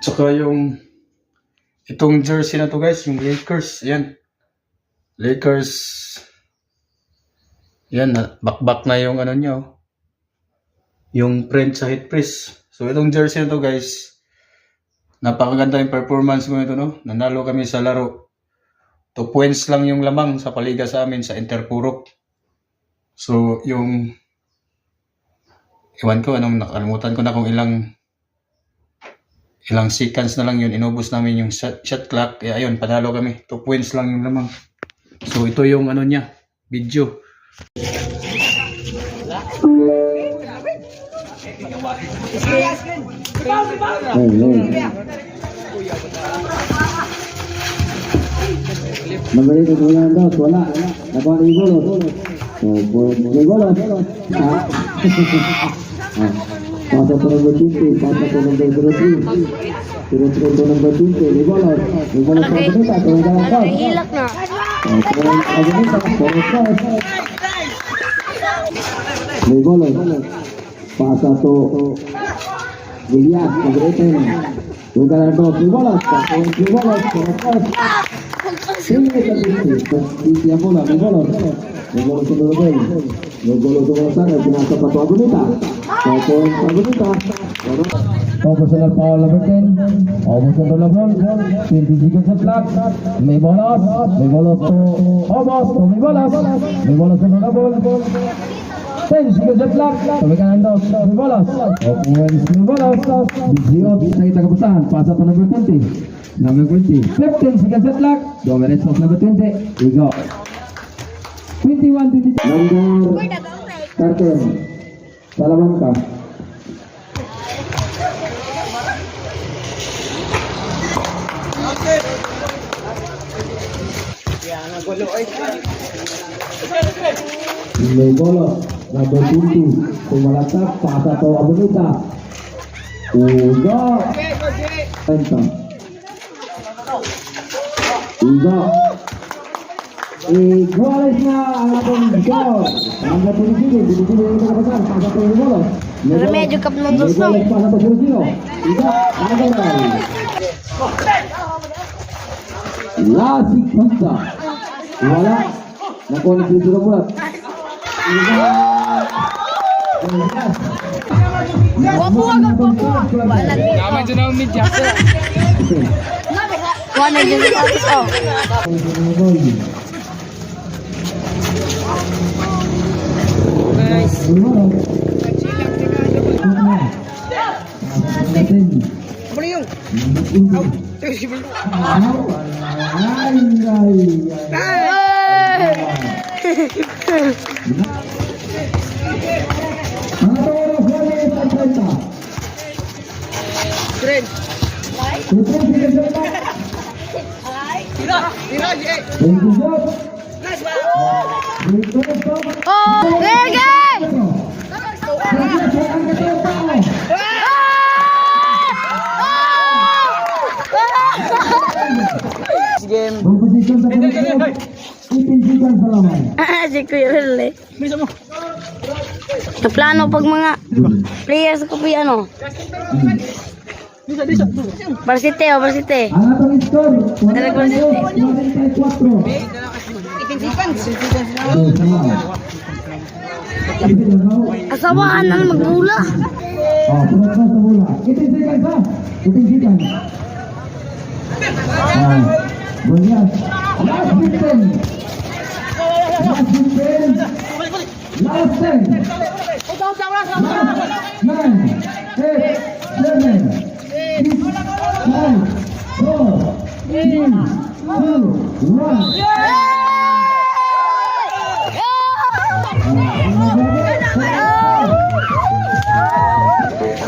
Tsaka yung itong jersey na to guys, yung Lakers. Ayan. Lakers. Yan, bakbak na yung ano nyo. Yung print sa hit press. So itong jersey na to guys, napakaganda yung performance ko nito, no? Nanalo kami sa laro. 2 points lang yung lamang sa paliga sa amin sa Interpurok. So yung iwan ko, nakalimutan ko na kung ilang seconds na lang yun. Inubos namin yung shot clock. Kaya ayun, panalo kami. 2 points lang yung lamang. So ito yung ano niya, video. Magaling ito yan daw, wala. Nakuha ni Golos. So, ni Golos. Pasa po number 20, pasa po number 03. 03 po number 20, ni Golos. Ni Golos sa kanita, tuwing dalang ka. Hilak na. Tuwing kanita, ni Golos. Pasa to William, number 18. Tuwing dalang to, ni Golos. Ni Golos, Siya bola, may golo. May golo sa Dorobel. May golo sa Gonzaga, pinasa pa ito Agunita. Tapos Agunita. Personal foul number 10. Almost on the ball. 20 seconds of clock. May bolas. May bolas to almost. May bolas. May bolas on the ball. 10 seconds of clock. Tumikan daw. May bolas. Opens may bolas. Disiot sa itagapusahan. Pasa to number 20. Number 20, 15 seconds at clock. 2 minutes of number 20. We go. 21, 22. Number 13. Salaman ka. May golo. Number 20. Pumalatag. Pasa to Agunita. We go. Enter. Igo. Iguales na ang atong score. Ang atong binibili yung nakapasan. Pasa to yung bolos. Remedyo ka ng dos no. Pasa to Burgino. Igo. Aganay. Lasik punta. Wala. Nakuha na sila mulat. Igo. Wabuwag ang wabuwag. Balat. Naman dyan ang media. Wala dyan sa office oh. Nice. Ano yung? Trend. Oh, Gergay! Game. Position sa pagkakas. Itinsikan sa laman. Si Kuya Rele. Plano pag mga players ko po ano. Varsity oh, varsity. Ang atong score. Talagang varsity. 44. Asawahan na magbula. Oh, punot na sa bola. Itinsikan sa. Itinsikan. Bunyas. Last 15. Last 15. Last 10. 9, 8, 7, 6, 5, 4, 3, 2, 1.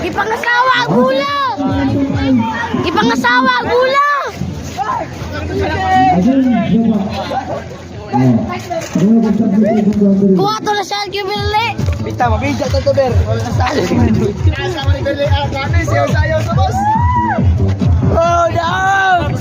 Ipangasawa gula. Ipangasawa gula. Kuha to na siya Gibili. Bita, mabidya to Ber. Wala na sali. Nasa man ni Berli, kami sayo-sayo sa boss. Oh, down!